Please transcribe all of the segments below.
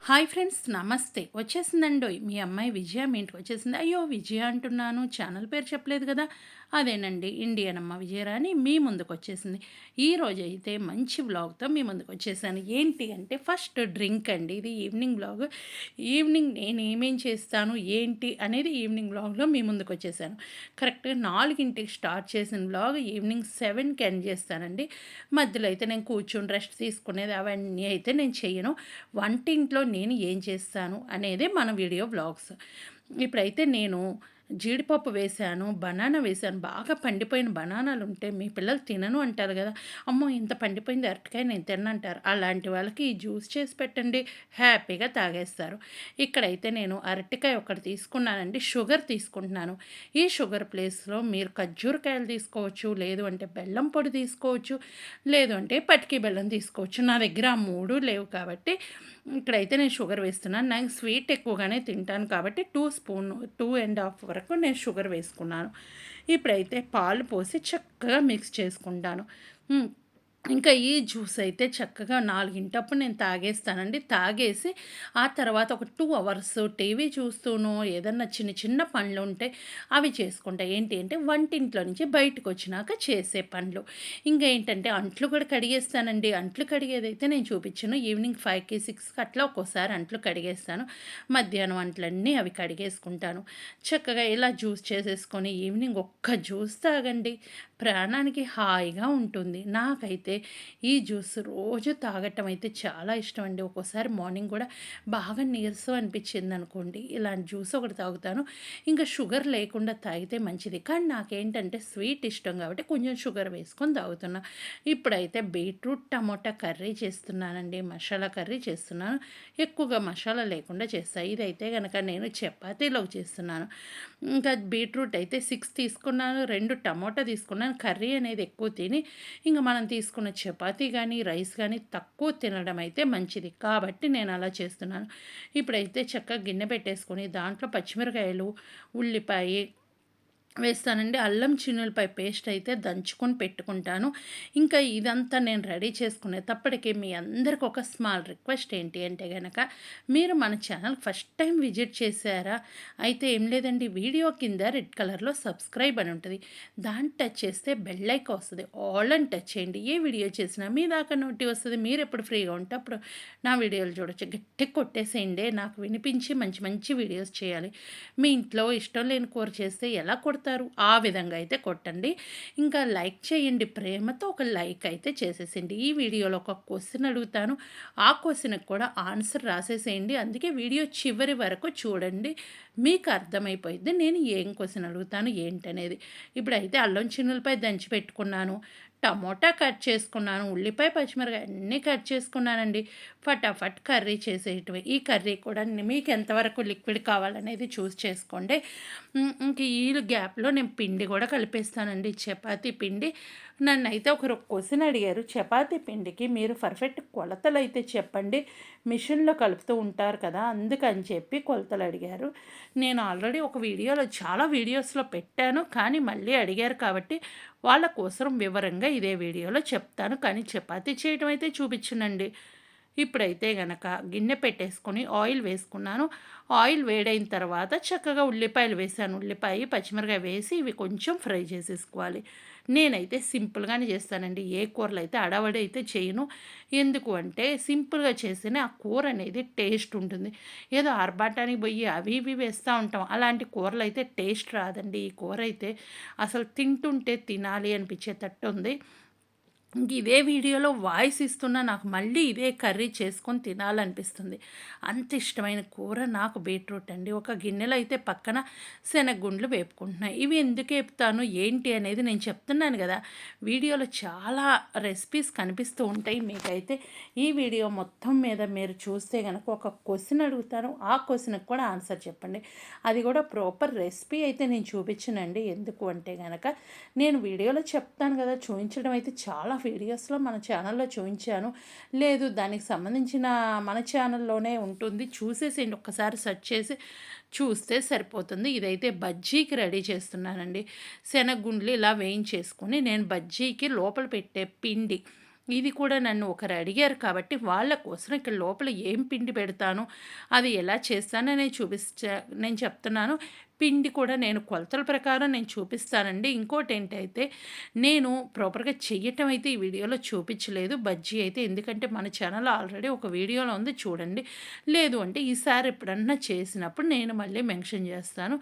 Hi friends నమస్తే వచ్చేసిందండోయ్ మీ అమ్మాయి విజయ మీ ఇంటికి వచ్చేసింది. అయ్యో విజయ అంటున్నాను, ఛానల్ పేరు చెప్పలేదు కదా. అదేనండి ఇండియన్ అమ్మ విజయరాణి మీ ముందుకు వచ్చేసింది. ఈరోజు అయితే మంచి వ్లాగ్తో మీ ముందుకు వచ్చేసాను. ఏంటి అంటే ఫస్ట్ డ్రింక్ అండి, ఇది ఈవినింగ్ వ్లాగ్. ఈవినింగ్ నేను ఏమేం చేస్తాను ఏంటి అనేది ఈవినింగ్ వ్లాగ్లో మీ ముందుకు వచ్చేసాను. కరెక్ట్గా 4కి స్టార్ట్ చేసిన వ్లాగ్ ఈవినింగ్ 7కి ఎండ్ చేస్తానండి. మధ్యలో అయితే నేను కూర్చొని రెస్ట్ తీసుకునేది అవన్నీ అయితే నేను చెయ్యను. వంటింట్లో నేను ఏం చేస్తాను అనేది మన వీడియో వ్లాగ్స్. ఇప్పుడైతే నేను జీడిపప్పు వేశాను, బనానా వేశాను. బాగా పండిపోయిన బనానాలు ఉంటే మీ పిల్లలు తినను అంటారు కదా. అమ్మో ఇంత పండిపోయింది అరటికాయ నేను తిన్నంటారు. అలాంటి వాళ్ళకి ఈ జ్యూస్ చేసి పెట్టండి, హ్యాపీగా తాగేస్తారు. ఇక్కడైతే నేను అరటికాయ ఒకటి తీసుకున్నానండి, షుగర్ తీసుకుంటున్నాను. ఈ షుగర్ ప్లేస్లో మీరు ఖర్జూరకాయలు తీసుకోవచ్చు, లేదు అంటే బెల్లం పొడి తీసుకోవచ్చు, లేదు అంటే పటికి బెల్లం తీసుకోవచ్చు. నా దగ్గర ఆ మూడు లేవు కాబట్టి ఇక్కడైతే నేను షుగర్ వేస్తున్నాను. నాకు స్వీట్ ఎక్కువగానే తింటాను కాబట్టి 2.5 వరకు నేను షుగర్ వేసుకున్నాను. ఇప్పుడైతే పాలు పోసి చక్కగా మిక్స్ చేసుకుంటాను. ఇంకా ఈ జ్యూస్ అయితే చక్కగా 4 నేను తాగేస్తానండి. తాగేసి ఆ తర్వాత ఒక 2 అవర్స్ టీవీ చూస్తూనో ఏదన్నా చిన్న చిన్న పనులు ఉంటే అవి చేసుకుంటా. ఏంటి అంటే వంటింట్లో నుంచి బయటకు వచ్చినాక చేసే పనులు. ఇంకా ఏంటంటే అంట్లు కూడా కడిగేస్తానండి. అంట్లు కడిగేదైతే నేను చూపించను. ఈవినింగ్ 5కి 6కి అట్లా ఒక్కోసారి అంట్లు కడిగేస్తాను. మధ్యాహ్నం అంట్లన్నీ అవి కడిగేసుకుంటాను. చక్కగా ఇలా జ్యూస్ చేసేసుకొని ఈవినింగ్ ఒక్క జ్యూస్ తాగండి, ప్రాణానికి హాయిగా ఉంటుంది. నాకైతే ఈ జ్యూస్ రోజు తాగటం అయితే చాలా ఇష్టం అండి. ఒక్కోసారి మార్నింగ్ కూడా బాగా నీరసం అనిపించింది అనుకోండి, ఇలాంటి జ్యూస్ ఒకటి తాగుతాను. ఇంకా షుగర్ లేకుండా తాగితే మంచిది. కానీ నాకేంటంటే స్వీట్ ఇష్టం కాబట్టి కొంచెం షుగర్ వేసుకొని తాగుతున్నా. ఇప్పుడైతే బీట్రూట్ టమోటా కర్రీ చేస్తున్నానండి. మసాలా కర్రీ చేస్తున్నాను. ఎక్కువగా మసాలా లేకుండా చేస్తాను. ఇదైతే కనుక నేను చపాతీలోకి చేస్తున్నాను. ఇంకా బీట్రూట్ అయితే 6 తీసుకున్నాను, 2 టమోటా తీసుకున్నాను. కర్రీ అనేది ఎక్కువ తిని ఇంక మనం తీసుకున్న చపాతీ కానీ రైస్ కానీ తక్కువ తినడం అయితే మంచిది కాబట్టి నేను అలా చేస్తున్నాను. ఇప్పుడైతే చక్కగా గిన్నె పెట్టేసుకొని దాంట్లో పచ్చిమిరకాయలు, ఉల్లిపాయ వేస్తానండి. అల్లం చిన్నులపై పేస్ట్ అయితే దంచుకొని పెట్టుకుంటాను. ఇంకా ఇదంతా నేను రెడీ చేసుకునేటప్పటికి మీ అందరికి ఒక స్మాల్ రిక్వెస్ట్ ఏంటి అంటే గనక, మీరు మన ఛానల్ ఫస్ట్ టైం విజిట్ చేశారా అయితే ఏం లేదండి, వీడియో కింద రెడ్ కలర్లో సబ్స్క్రైబ్ అని ఉంటుంది, దాన్ని టచ్ చేస్తే బెల్ ఐకాన్ వస్తుంది, ఆల్ అని టచ్ చేయండి. ఏ వీడియో చేసినా మీ దాకా నోటి వస్తుంది. మీరు ఎప్పుడు ఫ్రీగా ఉంటే అప్పుడు నా వీడియోలు చూడొచ్చు. గట్టి కొట్టేసేయండి, నాకు వినిపించి మంచి మంచి వీడియోస్ చేయాలి. మీ ఇంట్లో ఇష్టం లేని కూర చేస్తే ఎలా కొడతారు, ఆ విధంగా అయితే కొట్టండి. ఇంకా లైక్ చేయండి, ప్రేమతో ఒక లైక్ అయితే చేసేసేయండి. ఈ వీడియోలో ఒక క్వశ్చన్ అడుగుతాను, ఆ క్వశ్చన్కి కూడా ఆన్సర్ రాసేసేయండి. అందుకే వీడియో చివరి వరకు చూడండి, మీకు అర్థమైపోయింది నేను ఏం క్వశ్చన్ అడుగుతాను ఏంటనేది. ఇప్పుడైతే అల్లం చిన్నులపై దంచి పెట్టుకున్నాను, టమోటా కట్ చేసుకున్నాను, ఉల్లిపాయ పచ్చిమిరకాయ అన్నీ కట్ చేసుకున్నానండి. ఫటాఫట్ కర్రీ చేసేయటమే. ఈ కర్రీ కూడా మీకు ఎంతవరకు లిక్విడ్ కావాలనేది చూస్ చేసుకోండి. ఇంక ఈ గ్యాప్లో నేను పిండి కూడా కలిపేస్తానండి, చపాతీ పిండి. నన్నైతే ఒకరు క్వశ్చన్ అడిగారు, చపాతీ పిండికి మీరు పర్ఫెక్ట్ కొలతలు అయితే చెప్పండి, మిషన్లో కలుపుతూ ఉంటారు కదా అందుకని చెప్పి కొలతలు అడిగారు. నేను ఆల్రెడీ ఒక వీడియోలో చాలా వీడియోస్లో పెట్టాను, కానీ మళ్ళీ అడిగారు కాబట్టి వాళ్ళ కోసం వివరంగా ఇదే వీడియోలో చెప్తాను. కానీ చపాతీ చేయడం అయితే చూపించనండి. ఇప్పుడైతే గనక గిన్నె పెట్టేసుకొని ఆయిల్ వేసుకున్నాను. ఆయిల్ వేడైన తర్వాత చక్కగా ఉల్లిపాయలు వేసాను. ఉల్లిపాయ పచ్చిమిరకాయ వేసి ఇవి కొంచెం ఫ్రై చేసేసుకోవాలి. నేనైతే సింపుల్గానే చేస్తానండి. ఏ కూరలు అయితే అడవడి అయితే చేయను. ఎందుకు అంటే సింపుల్గా చేస్తేనే ఆ కూర అనేది టేస్ట్ ఉంటుంది. ఏదో ఆర్భాటానికి పోయి అవి ఇవి వేస్తూ ఉంటాం, అలాంటి కూరలు అయితే టేస్ట్ రాదండి. ఈ కూర అయితే అసలు తింటుంటే తినాలి అనిపించేటట్టు ఉంది. ఇంక ఇదే వీడియోలో వాయిస్ ఇస్తున్నా నాకు మళ్ళీ ఇదే కర్రీ చేసుకొని తినాలనిపిస్తుంది. అంత ఇష్టమైన కూర నాకు బీట్రూట్ అండి. ఒక గిన్నెలో అయితే పక్కన శనగగుండ్లు వేపుకుంటున్నాయి. ఇవి ఎందుకు వేపుతాను ఏంటి అనేది నేను చెప్తున్నాను కదా. వీడియోలో చాలా రెసిపీస్ కనిపిస్తూ ఉంటాయి మీకైతే. ఈ వీడియో మొత్తం మీద మీరు చూస్తే కనుక ఒక క్వశ్చన్ అడుగుతాను, ఆ క్వశ్చన్కి కూడా ఆన్సర్ చెప్పండి. అది కూడా ప్రాపర్ రెసిపీ అయితే నేను చూపించనండి. ఎందుకు అంటే కనుక నేను వీడియోలో చెప్తాను కదా, చూపించడం అయితే చాలా వీడియోస్లో మన ఛానల్లో చూపించాను. లేదు దానికి సంబంధించిన మన ఛానల్లోనే ఉంటుంది, చూసేసేయండి, ఒక్కసారి సెర్చ్ చేసి చూస్తే సరిపోతుంది. ఇదైతే బజ్జీకి రెడీ చేస్తున్నానండి. శనగగుండ్లు ఇలా వేయించేసుకొని నేను బజ్జీకి లోపల పెట్టే పిండి ఇది కూడా నన్ను ఒకరు అడిగారు కాబట్టి వాళ్ళ కోసం ఇక్కడ లోపల ఏం పిండి పెడతాను, అది ఎలా చేస్తానని నేను చెప్తున్నాను. పిండి కూడా నేను కొలతల ప్రకారం నేను చూపిస్తానండి. ఇంకోటేంటైతే నేను ప్రాపర్‌గా చెయ్యటం అయితే ఈ వీడియోలో చూపించలేదు బజ్జీ అయితే. ఎందుకంటే మన ఛానల్‌లో ఆల్రెడీ ఒక వీడియోలో ఉంది చూడండి. లేదు అంటే ఈసారి ఎప్పుడన్నా చేసినప్పుడు నేను మళ్ళీ మెన్షన్ చేస్తాను.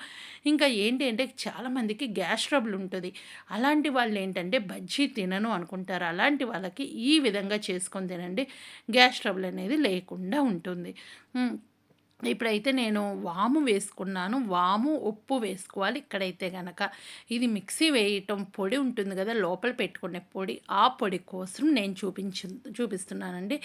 ఇంకా ఏంటి అంటే చాలామందికి గ్యాస్ ట్రబుల్ ఉంటది. అలాంటి వాళ్ళేంటంటే బజ్జీ తినను అనుకుంటారు. అలాంటి వాళ్ళకి ఈ విధంగా చేసుకొని తినండి. గ్యాస్ ట్రబుల్ అనేది లేకుండా ఉంటుంది. హ్మ్. ఇప్పుడైతే నేను వాము వేసుకున్నాను. వాము, ఉప్పు వేసుకోవాలి ఇక్కడైతే గనక. ఇది మిక్సీ వేయటం పొడి ఉంటుంది గదా! లోపల పెట్టుకునే పొడి. ఆ పొడి కోసం నేను చూపిస్తున్నానండి.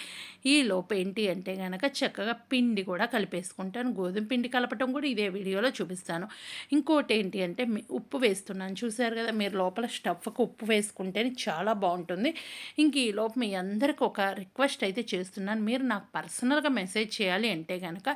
ఈలోపు ఏంటి అంటే గనక చక్కగా పిండి కూడా కలిపేసుకుంటాను. గోధుమ పిండి కలపటం కూడా ఇదే వీడియోలో చూపిస్తాను. ఇంకోటేంటి అంటే ఉప్పు వేస్తున్నాను. చూసారు గదా! మీరు లోపల స్టఫ్‌కి ఉప్పు వేసుకుంటేనే చాలా బావుంటుంది. ఈలోపు మీ అందరికి ఒక రిక్వెస్ట్ అయితే చేస్తున్నాను. మీరు నాకు పర్సనల్‌గా మెసేజ్ చేయాలి అంటే గనక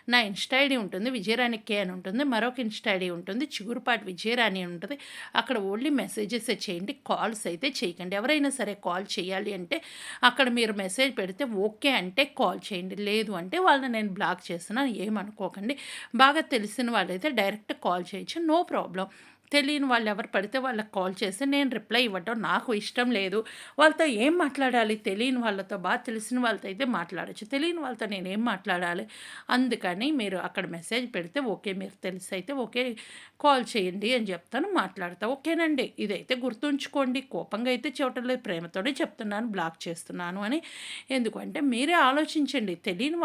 నా ఇన్‌స్టా ఐడీ ఉంటుంది. విజయరాణి కే అని ఉంటుంది. మరొక ఇన్‌స్టా ఐడీ ఉంటుంది. చిగురుపాటి విజయరాణి అని ఉంటది. అక్కడ ఓన్లీ మెసేజెసే చేయండి. కాల్స్ అయితే చేయకండి. ఎవరైనా సరే కాల్ చేయాలి అంటే అక్కడ మీరు మెసేజ్ పెడితే ఓకే అంటే కాల్ చేయండి. లేదు అంటే వాళ్ళని నేను బ్లాక్ చేస్తున్నాను. ఏమనుకోకండి. బాగా తెలిసిన వాళ్ళైతే డైరెక్ట్ కాల్ చేయొచ్చు. No problem. తెలియని వాళ్ళు ఎవరు పడితే వాళ్ళకి కాల్ చేసి నేను రిప్లై ఇవ్వటం నాకు ఇష్టం లేదు. వాళ్ళతో ఏం మాట్లాడాలి? తెలియని వాళ్ళతో తెలిసిన వాళ్ళతో అయితే మాట్లాడొచ్చు. తెలియని వాళ్ళతో నేనేం మాట్లాడాలి? అందుకని మీరు అక్కడ మెసేజ్ పెడితే ఓకే. మీరు తెలిసైతే ఓకే కాల్ చేయండి అని చెప్తాను. మాట్లాడతా. ఓకేనండి. ఇదైతే గుర్తుంచుకోండి. కోపంగా అయితే చెప్పటం లేదు. ప్రేమతోనే చెప్తున్నాను. బ్లాక్ చేస్తున్నాను అని. ఎందుకంటే మీరే ఆలోచించండి. తెలియని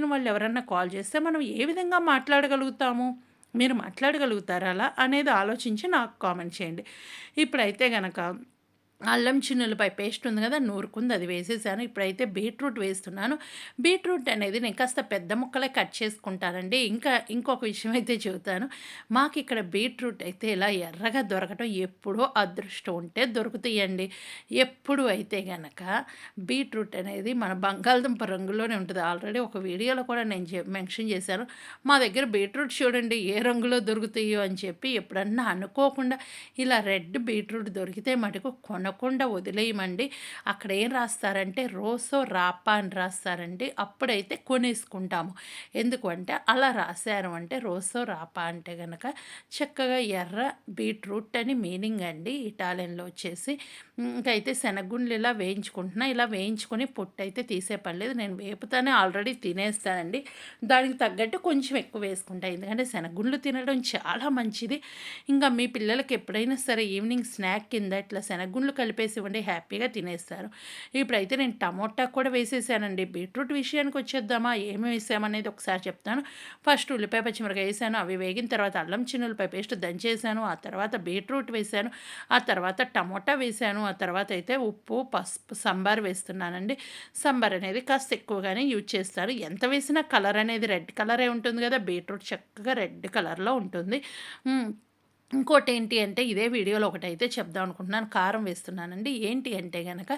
వాళ్ళు ఎవరన్నా కాల్ చేస్తే మనం ఏ విధంగా మాట్లాడగలుగుతాము? మీరు మాట్లాడగలుగుతారా అలా అనేది ఆలోచించి నాకు కామెంట్ చేయండి. ఇప్పుడైతే గనక అల్లం చిన్నుల్లిపాయ పేస్ట్ ఉంది కదా! నూరుకుంది అది వేసేసాను. ఇప్పుడైతే బీట్రూట్ వేస్తున్నాను. బీట్రూట్ అనేది నేను కాస్త పెద్ద ముక్కలే కట్ చేసుకుంటానండి. ఇంకొక విషయం అయితే చెబుతాను. మాకిక్కడ బీట్రూట్ అయితే ఇలా ఎర్రగా దొరకటం ఎప్పుడో అదృష్టం ఉంటే దొరుకుతాయండి. ఎప్పుడు అయితే గనక బీట్రూట్ అనేది మన బంగాళదుంప రంగులోనే ఉంటది. ఆల్రెడీ ఒక వీడియోలో కూడా నేను మెన్షన్ చేశాను. మా దగ్గర బీట్రూట్ చూడండి ఏ రంగులో దొరుకుతాయో అని చెప్పి ఎప్పుడన్నా అనుకోకుండా ఇలా రెడ్ బీట్రూట్ దొరికితే మటుకు కొనకుండా వదిలేయమండి. అక్కడ ఏం రాస్తారంటే రోసో రాపా అని రాస్తారండి. అప్పుడైతే కొనేసుకుంటాము. ఎందుకు అంటే అలా రాశారు అంటే రోసో రాపా అంటే గనక చక్కగా ఎర్ర బీట్రూట్ అని మీనింగ్ అండి ఇటాలియన్‌లో వచ్చేసి. ఇంకైతే శనగగుండ్లు ఇలా వేయించుకుంటున్నా. ఇలా వేయించుకొని పొట్టయితే తీసే పని లేదు. నేను వేపుతానే ఆల్రెడీ తినేస్తానండి. దానికి తగ్గట్టు కొంచెం ఎక్కువ వేసుకుంటా. ఎందుకంటే శనగగుండ్లు తినడం చాలా మంచిది. ఇంకా మీ పిల్లలకి ఎప్పుడైనా సరే ఈవినింగ్ స్నాక్ కింద ఇట్లా శనగగుండ్లు కలిపేసి ఇవ్వండి హ్యాపీగా తినేస్తారు. ఇప్పుడైతే నేను టమోటా కూడా వేసేసానండి. బీట్రూట్ విషయానికి వచ్చేద్దామా? ఏమి వేసామనేది ఒకసారి చెప్తాను. ఫస్ట్ ఉల్లిపాయ, పచ్చిమిరపకాయ వేసాను. అవి వేగిన తర్వాత అల్లం చిన్నుల్లిపాయ పేస్ట్ దంచేసాను. ఆ తర్వాత బీట్రూట్ వేసాను. ఆ తర్వాత టమోటా వేసాను. ఆ తర్వాత అయితే ఉప్పు, పసుపు, సంబార్ వేస్తున్నానండి. సంబార్ అనేది కాస్త ఎక్కువగానే యూజ్ చేస్తారు. ఎంత వేసినా కలర్ అనేది రెడ్ కలరే ఉంటుంది కదా! బీట్రూట్ చక్కగా రెడ్ కలర్‌లో ఉంటుంది. హ్మ్. ఇంకోటేంటి అంటే ఇదే వీడియోలో ఒకటైతే చెప్దాం అనుకుంటున్నాను. కారం వేస్తున్నానండి. ఏంటి అంటే గనక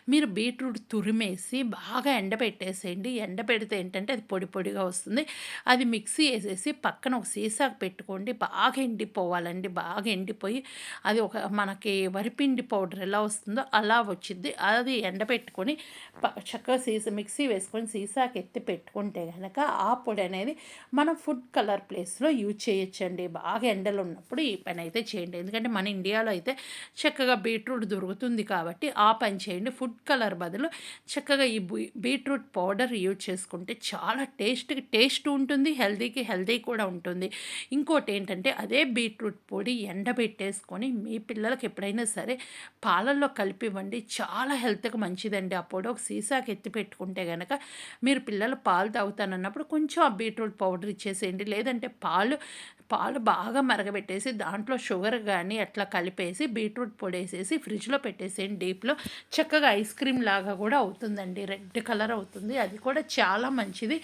మీరు బీట్రూట్ తురిమేసి బాగా ఎండబెట్టేసేయండి. ఎండబెడితే ఏంటంటే అది పొడి పొడిగా వస్తుంది. అది మిక్సీ ఏసేసి పక్కన ఒక సీసాకు పెట్టుకోండి. బాగా ఎండిపోవాలండి. బాగా ఎండిపోయి అది మనకి వరిపిండి పౌడర్ ఎలా వస్తుందో అలా వచ్చిద్ది. అది ఎండబెట్టుకొని చక్కగా మిక్సీ వేసుకొని సీసాకి ఎత్తి పెట్టుకుంటే గనక ఆ పొడి అనేది మనం ఫుడ్ కలర్ ప్లేస్‌లో యూజ్ చేయొచ్చండి. బాగా ఎండలు ఉన్నప్పుడు ఈ పని అయితే చేయండి. ఎందుకంటే మన ఇండియాలో అయితే చక్కగా బీట్రూట్ దొరుకుతుంది కాబట్టి ఆ పని చేయండి. ఫుడ్ కలర్ బదులు చక్కగా ఈ బీట్రూట్ పౌడర్ యూజ్ చేసుకుంటే చాలా టేస్ట్ ఉంటుంది. హెల్తీకి హెల్తీ కూడా ఉంటుంది. ఇంకోటేంటంటే అదే బీట్రూట్ పొడి ఎండబెట్టేసుకొని మీ పిల్లలకి ఎప్పుడైనా సరే పాలల్లో కలిపివ్వండి. చాలా హెల్త్‌కి మంచిదండి. ఆ పొడి ఒక సీసాకి ఎత్తి పెట్టుకుంటే గనక మీరు పిల్లలు పాలు తాగుతానన్నప్పుడు కొంచెం ఆ బీట్రూట్ పౌడర్ ఇచ్చేసేయండి. లేదంటే పాలు బాగా మరగబెట్టేసి దాంట్లో షుగర్ గానీ అట్లా కలిపేసి బీట్రూట్ పొడేసేసి ఫ్రిడ్జ్‌లో పెట్టేసేయండి డీప్‌లో. చక్కగా ఐస్ క్రీమ్ లాగా కూడా అవుతుందండి. రెడ్ కలర్ అవుతుంది. అది కూడా చాలా మంచిది.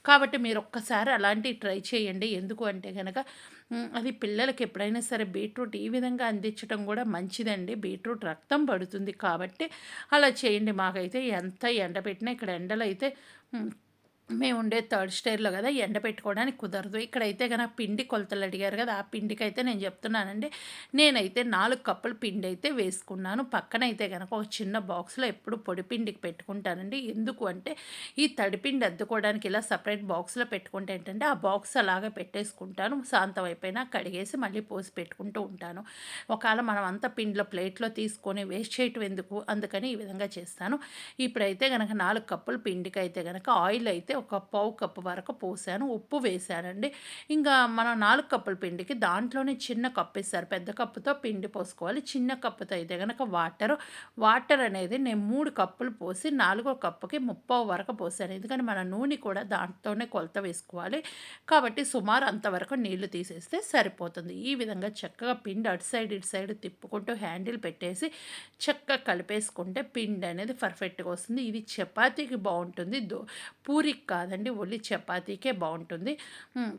కాబట్టి మీరు ఒక్కసారి అలాంటివి ట్రై చేయండి. ఎందుకు అంటే గనక అది పిల్లలకి ఎప్పుడైనా సరే బీట్రూట్ ఈ విధంగా అందించటం కూడా మంచిదండి. బీట్రూట్ రక్తం పడుతుంది కాబట్టి అలా చేయండి. మాకైతే ఎంత ఎండబెట్టినా ఇక్కడ ఎండలైతే మేముండే థర్డ్ స్టేర్‌లో గదా! ఎండబెట్టుకోవడానికి కుదరదు. ఇక్కడైతే గనక పిండి కొలతలు అడిగారు గదా! ఆ పిండికైతే నేను చెప్తున్నానండి. నేనైతే 4 కప్పుల పిండయితే వేసుకున్నాను. పక్కనైతే గనక ఒక చిన్న బాక్స్‌లో ఎప్పుడు పొడి పిండికి పెట్టుకుంటానండి. ఎందుకు అంటే, ఈ తడిపిండి అద్దుకోవడానికి ఇలా సెపరేట్ బాక్స్‌లో పెట్టుకుంటే ఏంటంటే, ఆ బాక్స్ అలాగే పెట్టేసుకుంటాను. సాయంత్రం అయిపోయినా కడిగేసి మళ్ళీ పోసి పెట్టుకుంటూ ఉంటాను. ఒకవేళ మనం అంతా పిండిలో ప్లేట్‌లో తీసుకొని వేస్ట్ చేయటం ఎందుకు, అందుకని ఈ విధంగా చేస్తాను. ఇప్పుడైతే గనక 4 కప్పుల పిండికైతే గనక ఆయిల్ అయితే ఒక పావు కప్పు వరకు పోసాను. ఉప్పు వేశానండి. ఇంకా మనం 4 కప్పుల పిండికి దాంట్లోనే చిన్న కప్ ఇస్తారు. పెద్ద కప్పుతో పిండి పోసుకోవాలి. చిన్న కప్పుతో అయితే గనక వాటర్ అనేది నేను 3 కప్పులు పోసి నాలుగో కప్పుకి ముప్పావు వరకు పోసాను. ఎందుకంటే మన నూనె కూడా దాంట్లోనే కొలత వేసుకోవాలి. కాబట్టి సుమారు అంతవరకు నీళ్లు తీసేస్తే సరిపోతుంది. ఈ విధంగా చక్కగా పిండి అటు సైడ్, ఇటు సైడ్ తిప్పుకుంటూ హ్యాండిల్ పెట్టేసి చక్కగా కలిపేసుకుంటే పిండి అనేది పర్ఫెక్ట్‌గా వస్తుంది. ఇది చపాతీకి బావుంటుంది. పూరికి కాదండి. ఓన్లీ చపాతీకే బావుంటుంది. హ్మ్.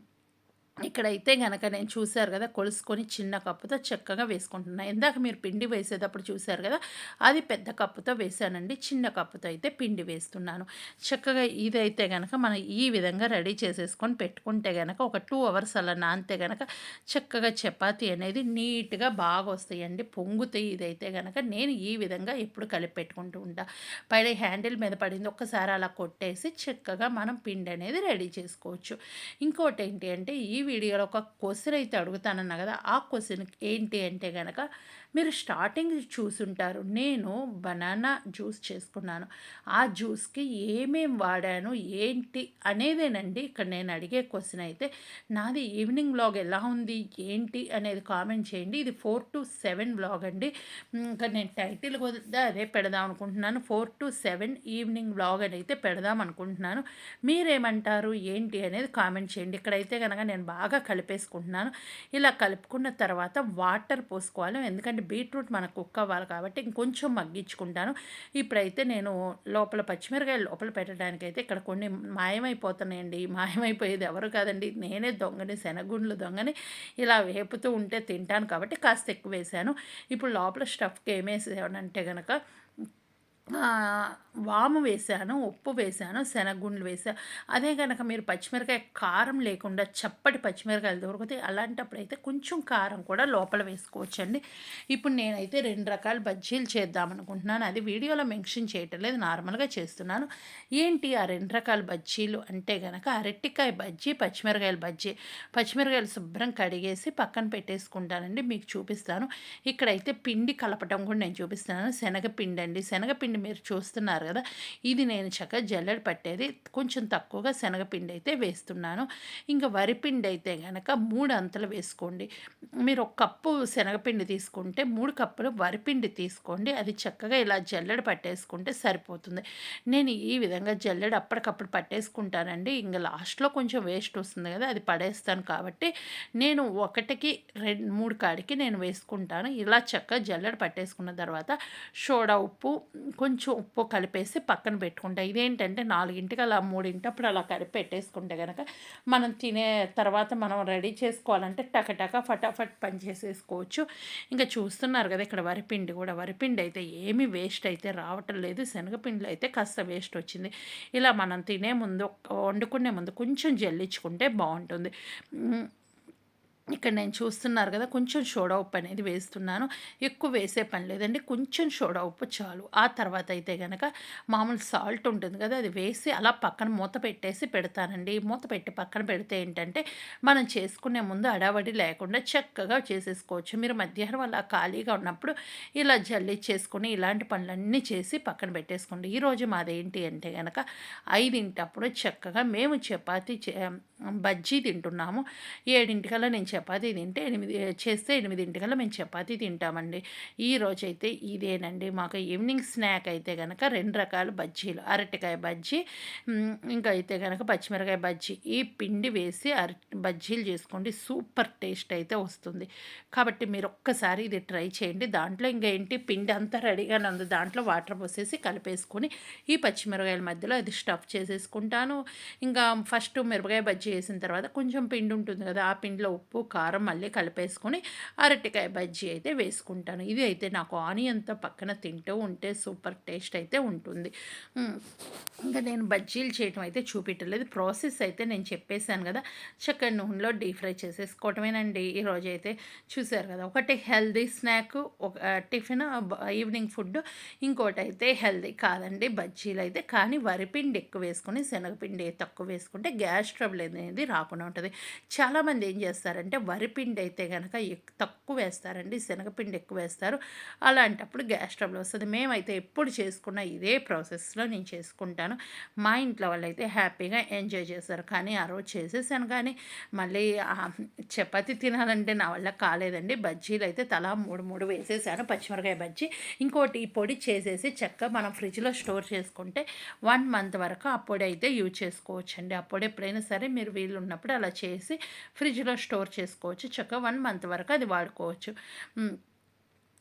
ఇక్కడైతే గనక నేను చూసారు గదా! కొలుసుకొని చిన్న కప్పుతో చక్కగా వేసుకుంటున్నా. ఇందాక మీరు పిండి వేసేటప్పుడు చూసారు గదా! అది పెద్ద కప్పుతో వేశానండి. చిన్న కప్పుతో అయితే పిండి వేస్తున్నాను. చక్కగా ఇదైతే గనక మనం ఈ విధంగా రెడీ చేసేసుకొని పెట్టుకుంటే గనక ఒక 2 అవర్స్ అలా నానితే గనక చక్కగా చపాతీ అనేది నీట్‌గా బాగొస్తాయండి. పొంగుతాయి ఇదైతే గనక. నేను ఈ విధంగా ఎప్పుడు కలిపి పెట్టుకుంటూ ఉంటా. పైన హ్యాండిల్ మీద పడింది ఒక్కసారి అలా కొట్టేసి చక్కగా మనం పిండి అనేది రెడీ చేసుకోవచ్చు. ఇంకోటేంటి అంటే ఈ వీడియోలో ఒక క్వెషన్ అయితే అడుగుతానన్నా కదా! ఆ క్వెషన్ ఏంటి అంటే గనక మీరు స్టార్టింగ్ చూసుంటారు. నేను బనానా జ్యూస్ చేసుకున్నాను. ఆ జ్యూస్‌కి ఏమేం వాడాను, ఏంటి అనేదేనండి ఇక్కడ నేను అడిగే క్వెషన్ అయితే. నాది ఈవినింగ్ వ్లాగ్ ఎలా ఉంది, ఏంటి అనేది కామెంట్ చేయండి. ఇది 4-7 వ్లాగ్ అండి. ఇంకా నేను టైటిల్ కూడా అదే పెడదాం అనుకుంటున్నాను. 4-7 ఈవినింగ్ వ్లాగ్ అని అయితే పెడదాం అనుకుంటున్నాను. మీరేమంటారు? ఏంటి? అనేది కామెంట్ చేయండి. ఇక్కడైతే గనక నేను బాగా కలిపేసుకుంటున్నాను. ఇలా కలుపుకున్న తర్వాత వాటర్ పోసుకోవాలి. ఎందుకంటే బీట్రూట్ మనకు కుక్ అవ్వాలి కాబట్టి ఇంకొంచెం మగ్గించుకుంటాను. ఇప్పుడైతే నేను లోపల పచ్చిమిరకాయలు లోపల పెట్టడానికైతే ఇక్కడ కొన్ని మాయమైపోతున్నాయండి. మాయమైపోయేది ఎవరు కాదండి. నేనే దొంగని, శనగుండ్లు దొంగని. ఇలా వేపుతూ ఉంటే తింటాను కాబట్టి కాస్త ఎక్కువ వేశాను. ఇప్పుడు లోపల స్టఫ్‌కి ఏమేసానంటే గనక వాము వేశాను, ఉప్పు వేశాను, శనగగుండ్లు వేశా. అదే గనక మీరు పచ్చిమిరకాయ కారం లేకుండా చప్పటి పచ్చిమిరకాయలు దొరుకుతాయి. అలాంటప్పుడైతే కొంచెం కారం కూడా లోపల వేసుకోవచ్చండి. ఇప్పుడు నేనైతే 2 రకాల బజ్జీలు చేద్దామనుకుంటున్నాను. అది వీడియోలో మెన్షన్ చేయటం లేదు. నార్మల్‌గా చేస్తున్నాను. ఏంటి ఆ 2 రకాల బజ్జీలు అంటే గనక అరటికాయ బజ్జీ, పచ్చిమిరకాయల బజ్జీ. పచ్చిమిరకాయలు శుభ్రం కడిగేసి పక్కన పెట్టేసుకుంటానండి. మీకు చూపిస్తాను. ఇక్కడైతే పిండి కలపటం కూడా నేను చూపిస్తున్నాను. శనగపిండి అండి. శనగపిండి మీరు చూస్తున్నారు కదా! ఇది నేను చక్కగా జల్లెడ పట్టేది. కొంచెం తక్కువగా శనగపిండి అయితే వేస్తున్నాను. ఇంకా వరిపిండి అయితే గనక 3 అంతలు వేసుకోండి. మీరు ఒక కప్పు శనగపిండి తీసుకుంటే 3 కప్పులు వరిపిండి తీసుకోండి. అది చక్కగా ఇలా జల్లెడ పట్టేసుకుంటే సరిపోతుంది. నేను ఈ విధంగా జల్లెడ అప్పటికప్పుడు పట్టేసుకుంటానండి. ఇంక లాస్ట్‌లో కొంచెం వేస్ట్ వస్తుంది కదా! అది పడేస్తాను కాబట్టి నేను 1కి 3 కాడికి నేను వేసుకుంటాను. ఇలా చక్కగా జల్లెడ పట్టేసుకున్న తర్వాత సోడా ఉప్పు, కొంచెం ఉప్పు కలిపేసి పక్కన పెట్టుకుంటా. ఇదేంటంటే 4కి అలా 3 అలా కలిపి పెట్టేసుకుంటే గనక మనం తినే తర్వాత మనం రెడీ చేసుకోవాలంటే టకటక ఫటాఫట్ పని చేసేసుకోవచ్చు. ఇంకా చూస్తున్నారు కదా! ఇక్కడ వరిపిండి అయితే ఏమీ వేస్ట్ అయితే రావటం లేదు. శనగపిండిలో అయితే కాస్త వేస్ట్ వచ్చింది. ఇలా మనం తినే ముందు వండుకునే ముందు కొంచెం జల్లించుకుంటే బావుంటుంది. ఇక్కడ నేను చూస్తున్నారు కదా! కొంచెం సోడా ఉప్పు అనేది వేస్తున్నాను. ఎక్కువ వేసే పని లేదండి. కొంచెం సోడా ఉప్పు చాలు. ఆ తర్వాత అయితే గనక మామూలు సాల్ట్ ఉంటుంది కదా! అది వేసి అలా పక్కన మూత పెట్టేసి పెడతానండి. మూత పెట్టి పక్కన పెడితే ఏంటంటే మనం చేసుకునే ముందు హడావిడి లేకుండా చక్కగా చేసేసుకోవచ్చు. మీరు మధ్యాహ్నం అలా ఖాళీగా ఉన్నప్పుడు ఇలా జల్లిచ్చేసుకొని ఇలాంటి పనులన్నీ చేసి పక్కన పెట్టేసుకోండి. ఈరోజు మాదేంటి అంటే గనక 5 చక్కగా మేము చపాతీ బజ్జీ తింటున్నాము. 7 నేను చపాతీ తింటే 8 మేము చపాతీ తింటామండి. ఈరోజైతే ఇదేనండి మాకు ఈవినింగ్ స్నాక్ అయితే గనక 2 రకాల బజ్జీలు. అరటికాయ బజ్జీ, ఇంకా అయితే గనక పచ్చిమిరకాయ బజ్జీ. ఈ పిండి వేసి బజ్జీలు చేసుకోండి. సూపర్ టేస్ట్ అయితే వస్తుంది. కాబట్టి మీరు ఒక్కసారి ఇది ట్రై చేయండి. దాంట్లో ఇంక ఏంటి పిండి అంతా రెడీగానే ఉంది. దాంట్లో వాటర్ పోసేసి కలిపేసుకొని ఈ పచ్చిమిరకాయల మధ్యలో అది స్టఫ్ చేసేసుకుంటాను. ఇంకా ఫస్ట్ మిరపకాయ బజ్జీ వేసిన తర్వాత కొంచెం పిండి ఉంటుంది కదా, ఆ పిండిలో ఉప్పు, కారం మళ్ళీ కలిపేసుకొని అరటికాయ బజ్జీ అయితే వేసుకుంటాను. ఇది అయితే నాకు ఆనియన్‌తో పక్కన తింటూ ఉంటే సూపర్ టేస్ట్ అయితే ఉంటుంది. హ్మ్. ఇంకా నేను బజ్జీలు చేయటం అయితే చూపెట్టలేదు. ప్రాసెస్ అయితే నేను చెప్పేసాను కదా! చక్కగా నూనెలో డీప్ ఫ్రై చేసేసుకోవటమేనండి. ఈరోజైతే చూసారు కదా! ఒకటి హెల్తీ స్నాక్, ఒక టిఫిన్, ఈవినింగ్ ఫుడ్. ఇంకోటైతే హెల్తీ కాదండి బజ్జీలైతే. కానీ వరిపిండి ఎక్కువ వేసుకొని, శనగపిండి తక్కువ వేసుకుంటే గ్యాస్ ట్రబుల్ అనేది రాకుండా ఉంటది. చాలామంది ఏం చేస్తారంటే వరిపిండి అయితే గనక తక్కువ వేస్తారండి. శనగపిండి ఎక్కువ వేస్తారు. అలాంటప్పుడు గ్యాస్ ట్రబుల్ వస్తది. మేమైతే ఎప్పుడు చేసుకున్న ఇదే ప్రాసెస్‌లో నేను చేసుకుంటాను. మా ఇంట్లో వాళ్ళైతే హ్యాపీగా ఎంజాయ్ చేశారు. కానీ ఆ రోజు చేసేసాను కానీ మళ్ళీ చపాతీ తినాలంటే నా వల్ల కాలేదండి. బజ్జీలైతే తలా 3, 3 వేసేసాను. పచ్చిమిరపకాయ బజ్జీ. ఇంకోటి ఈ పొడి చేసేసి చక్కగా మనం ఫ్రిడ్జ్‌లో స్టోర్ చేసుకుంటే 1 మంత్ వరకు ఆ పొడి అయితే యూజ్ చేసుకోవచ్చండి. ఆ పొడి ఎప్పుడైనా సరే మీరు వీలున్నప్పుడు అలా చేసి ఫ్రిడ్జ్‌లో స్టోర్ చేసుకోవచ్చు. చక్కగా 1 మంత్ వరకు అది వాడుకోవచ్చు. హ్మ్.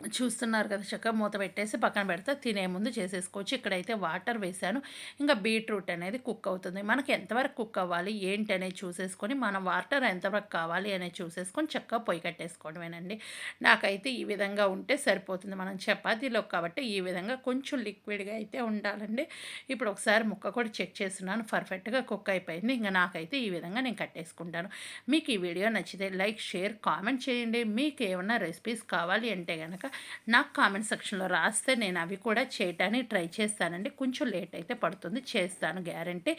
చూస్తున్నారు కదా! చక్కగా మూత పెట్టేసి పక్కన పెడితే తినే ముందు చేసేసుకోవచ్చు. ఇక్కడైతే వాటర్ వేశాను. ఇంకా బీట్రూట్ అనేది కుక్ అవుతుంది. మనకి ఎంతవరకు కుక్ అవ్వాలి, ఏంటి అనేది చూసేసుకొని, మన వాటర్ ఎంతవరకు కావాలి అనేది చూసేసుకొని చక్కగా పొయ్యి కట్టేసుకోవడమేనండి. నాకైతే ఈ విధంగా ఉంటే సరిపోతుంది. మనం చపాతీలోకి కాబట్టి ఈ విధంగా కొంచెం లిక్విడ్‌గా అయితే ఉండాలండి. ఇప్పుడు ఒకసారి ముక్క కూడా చెక్ చేస్తున్నాను. పర్ఫెక్ట్‌గా కుక్ అయిపోయింది. ఇంక నాకైతే ఈ విధంగా నేను కట్టేసుకుంటాను. మీకు ఈ వీడియో నచ్చితే లైక్, షేర్, కామెంట్ చేయండి. మీకు ఏమన్నా రెసిపీస్ కావాలి అంటే గనక నాకు కామెంట్ సెక్షన్‌లో రాస్తే నేను అవి కూడా చేయటానికి ట్రై చేస్తానండి. కొంచెం లేట్ అయితే పడుతుంది. చేస్తాను గ్యారంటీ.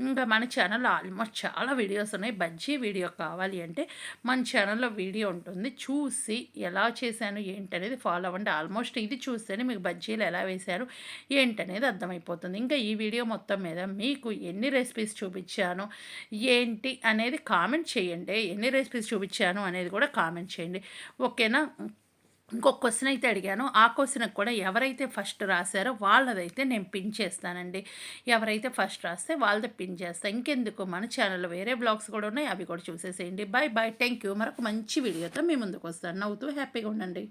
ఇంకా మన ఛానల్‌లో ఆల్మోస్ట్ చాలా వీడియోస్ ఉన్నాయి. బజ్జీ వీడియో కావాలి అంటే మన ఛానల్‌లో వీడియో ఉంటుంది. చూసి ఎలా చేశాను ఏంటనేది ఫాలో అవ్వండి. ఆల్మోస్ట్ ఇది చూస్తేనే మీకు బజ్జీలు ఎలా వేశాను ఏంటనేది అర్థమైపోతుంది. ఇంకా ఈ వీడియో మొత్తం మీద మీకు ఎన్ని రెసిపీస్ చూపించాను, ఏంటి అనేది కామెంట్ చేయండి. ఎన్ని రెసిపీస్ చూపించాను అనేది కూడా కామెంట్ చేయండి. ఓకేనా? ఇంకొక క్వెషన్ అయితే అడిగాను. ఆ క్వెషన్‌కి కూడా ఎవరైతే ఫస్ట్ రాసారో వాళ్ళదైతే నేను పిన్ చేస్తానండి. ఎవరైతే ఫస్ట్ రాస్తే వాళ్ళది పిన్ చేస్తా. ఇంకెందుకు మన ఛానల్‌లో వేరే వ్లాగ్స్ కూడా ఉన్నాయి. అవి కూడా చూసేసేయండి. Bye bye. Thank you. మరొక మంచి వీడియోతో మీ ముందుకొస్తాను. నవ్వుతూ హ్యాపీగా ఉండండి.